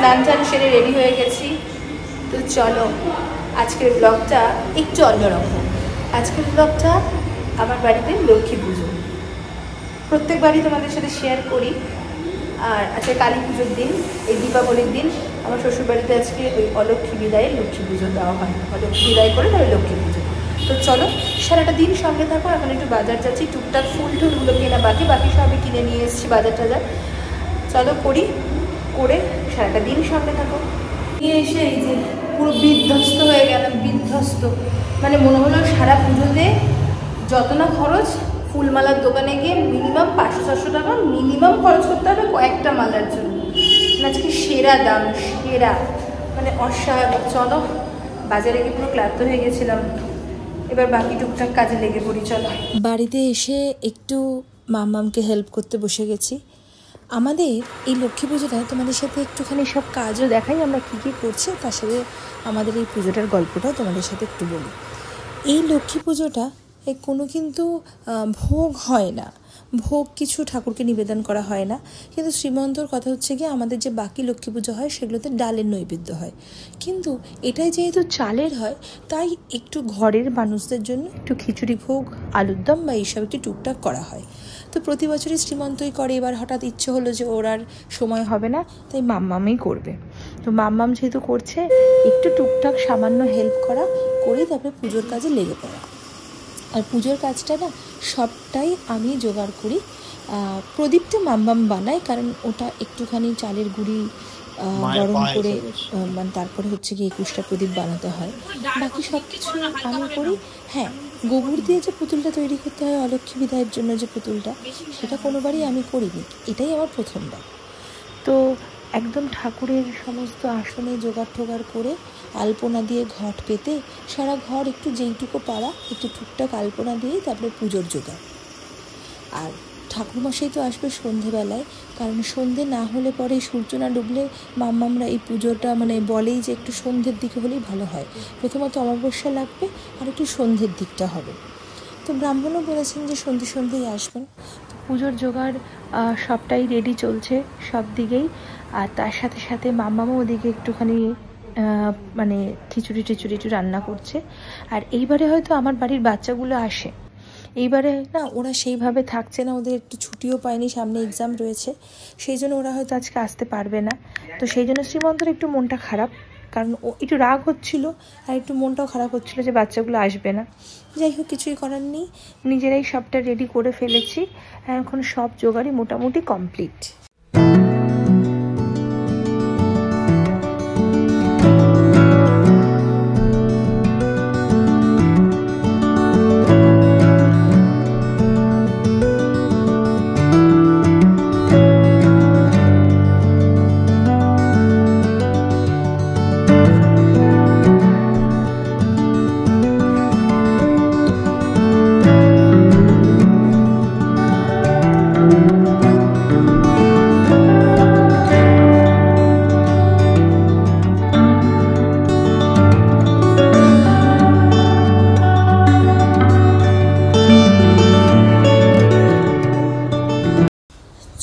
স্নান টান সেরে রেডি হয়ে গেছি। তো চলো আজকের ব্লগটা একটু অন্যরকম। আজকের ব্লগটা আমার বাড়িতে লক্ষ্মী পুজো, প্রত্যেকবারই তোমাদের সাথে শেয়ার করি। আর আজকে কালী পুজোর দিন, এই দীপাবলির দিন আমার শ্বশুরবাড়িতে আজকে ওই অলক্ষ্মী বিদায়ে লক্ষ্মী পুজো দেওয়া হয়। অলক্ষ্মী বিদায় করে তবে লক্ষ্মী পুজো। তো চলো সারাটা দিন সঙ্গে থাকো। এখন একটু বাজার যাচ্ছি, টুকটাক ফুল টুলগুলো কেনা বাকি সবই কিনে নিয়ে এসেছি বাজার টাজার। চলো করি, করে সারাটা দিন সঙ্গে থাকো। নিয়ে এসে এই যে পুরো বিধ্বস্ত হয়ে গেলাম, বিধ্বস্ত। মানে মনে হলো সারা পুজোতে যত না খরচ, ফুলমালার দোকানে গিয়ে মিনিমাম 500-600 টাকা মিনিমাম খরচ করতে হবে কয়েকটা মালার জন্য। আজকে সেরা দাম, সেরা মানে অস্বাভাবিক। চলো বাজারে গিয়ে পুরো ক্লান্ত হয়ে গেছিলাম, এবার বাকি টুকটাক কাজে লেগে পড়ি। চলো বাড়িতে এসে একটু মাম্মামকে হেল্প করতে বসে গেছি। আমাদের এই লক্ষ্মী পুজোটায় তোমাদের সাথে একটুখানি সব কাজও দেখাই, আমরা কী কী করছি, তার সাথে আমাদের এই পুজোটার গল্পটাও তোমাদের সাথে একটু বলি। এই লক্ষ্মী পুজোটা কোনো কিন্তু ভোগ হয় না, ভোগ কিছু ঠাকুরকে নিবেদন করা হয় না। কিন্তু শ্রীমন্তর কথা হচ্ছে কি, আমাদের যে বাকি লক্ষ্মী পুজো হয় সেগুলোতে ডালের নৈবেদ্য হয়, কিন্তু এটাই যেহেতু চালের হয় তাই একটু ঘরের মানুষদের জন্য একটু খিচুড়ি ভোগ, আলুর দম বা এইসব একটু টুকটাক করা হয়। তো প্রতি বছরই শ্রীমন্তই করে, এবার হঠাৎ ইচ্ছে হলো যে ওর আর সময় হবে না, তাই মাম্মামই করবে। তো মাম্মাম যেহেতু করছে, একটু টুকটাক সামান্য হেল্প করা করেই তারপরে পুজোর কাজে লেগে পড়া। আর পুজোর কাজটা না সবটাই আমি জোগাড় করি। প্রদীপটা মাম্মাম বানায়, কারণ ওটা একটুখানি চালের গুঁড়ি গরম করে মানে তারপরে হচ্ছে কি 21টা প্রদীপ বানাতে হয়। বাকি সব কিছু আমি করি। হ্যাঁ, গোবর দিয়ে যে পুতুলটা তৈরি করতে হয় অলক্ষ্মী বিদায়ের জন্য, যে পুতুলটা, সেটা কোনোবারই আমি করিনি, এটাই আমার প্রথমবার। তো একদম ঠাকুরের সমস্ত আসনে জোগাড় টোগাড় করে আলপনা দিয়ে ঘট পেতে সারা ঘর একটু যেইটুকু পারা একটু টুকটাক আলপনা দিয়েই তারপরে পুজোর জোগাড়। আর ঠাকুরমশাই তো আসবে সন্ধেবেলায়, কারণ সন্ধে না হলে পরে সূর্য না ডুবলে মাম্মামরা এই পুজোটা মানে বলেই যে একটু সন্ধ্যের দিকে হলেই ভালো হয়। প্রথমত অমাবস্যা লাগবে আর একটু সন্ধ্যের দিকটা হবে। তো ব্রাহ্মণও বলেছেন যে সন্ধেই আসবেন। তো পুজোর জোগাড় সবটাই রেডি চলছে সব দিকেই। আর তার সাথে সাথে মাম্মামও ওদিকে একটুখানি মানে খিচুড়ি টিচুড়ি একটু রান্না করছে। আর এইবারে হয়তো আমার বাড়ির বাচ্চাগুলো আসে, এইবারে না ওরা সেইভাবে থাকছে না, ওদের একটু ছুটিও পায়নি, সামনে এক্সাম রয়েছে, সেই জন্য ওরা হয়তো আজকে আসতে পারবে না। তো সেই জন্য শ্রীমন্তর একটু মনটা খারাপ, কারণ ও একটু রাগ হচ্ছিল আর একটু মনটাও খারাপ হচ্ছিল যে বাচ্চাগুলো আসবে না। যাই হোক, কিছুই করার নেই, নিজেরাই সবটা রেডি করে ফেলেছি। এখন সব জোগাড়ই মোটামুটি কমপ্লিট।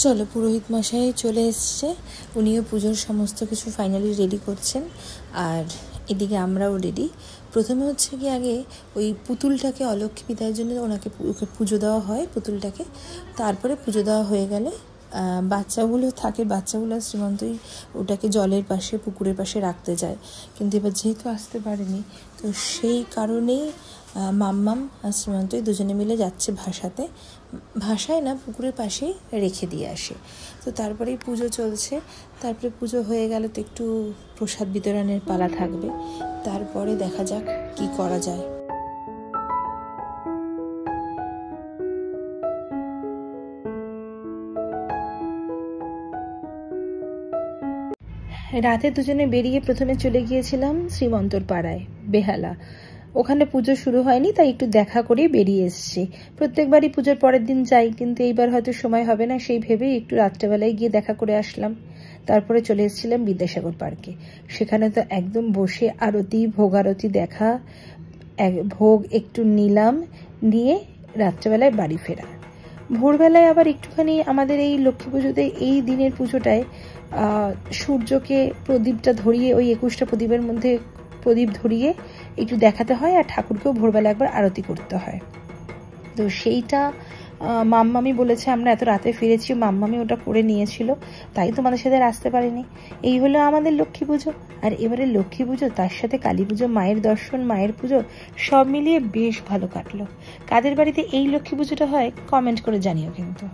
চলো, পুরোহিত মশাই চলে এসছে, উনিও পুজোর সমস্ত কিছু ফাইনালি রেডি করছেন। আর এদিকে আমরাও রেডি। প্রথমে হচ্ছে কি, আগে ওই পুতুলটাকে অলক্ষ্মী বিদায়ের জন্য ওনাকে পুজো দেওয়া হয় পুতুলটাকে। তারপরে পুজো দেওয়া হয়ে গেলে বাচ্চাগুলো থাকে, বাচ্চাগুলো শ্রীমন্তই ওটাকে জলের পাশে পুকুরের পাশে রাখতে যায়, কিন্তু এবার যেহেতু আসতে পারেনি, তো সেই কারণেই মাম্মাম আর শ্রীমন্তই দুজনে মিলে যাচ্ছে ভাসায় না, পুকুরের পাশেই রেখে দিয়ে আসে। তো তারপরেই পুজো চলছে। তারপরে পুজো হয়ে গেলে তো একটু প্রসাদ বিতরণের পালা থাকবে, তারপরে দেখা যাক কি করা যায়। রাতে দুজনে বেরিয়ে প্রথমে চলে গিয়েছিলাম শ্রীমন্তর পাড়ায় বেহালা। ওখানে পুজো শুরু হয়নি, তাই একটু দেখা করেই বেরিয়ে এসেছি। প্রত্যেকবারই পুজোর পরের দিন যাই, কিন্তু এইবার হয়তো সময় হবে না, সেই ভেবেই একটু রাত্রেবেলায় গিয়ে দেখা করে আসলাম। তারপরে চলে এসেছিলাম বিদ্যাসাগর পার্কে। সেখানে তো একদম বসে আরতি, ভোগারতি দেখা, ভোগ একটু নিলাম, নিয়ে রাত্রেবেলায় বাড়ি ফেরা। ভোরবেলায় আবার একটুখানি আমাদের এই লক্ষ্মী পুজোতে এই দিনের পুজোটায় সূর্যকে প্রদীপটা ধরিয়ে ওই 21টা প্রদীপের মধ্যে প্রদীপ ধরিয়ে একটু দেখাতে হয়, আর ঠাকুরকেও ভোরবেলা একবার আরতি করতে হয়। তো সেইটা মাম্মামি বলেছে, আমরা এত রাতে ফিরেছি, মাম্মামি ওটা করে নিয়েছিল, তাই তোমাদের সাথে আসতে পারিনি। এই হলো আমাদের লক্ষ্মী পুজো। আর এবারে লক্ষ্মী পুজো, তার সাথে কালী পুজো, মায়ের দর্শন, মায়ের পুজো, সব মিলিয়ে বেশ ভালো কাটলো। কাদের বাড়িতে এই লক্ষ্মী পুজোটা হয় কমেন্ট করে জানিও কিন্তু।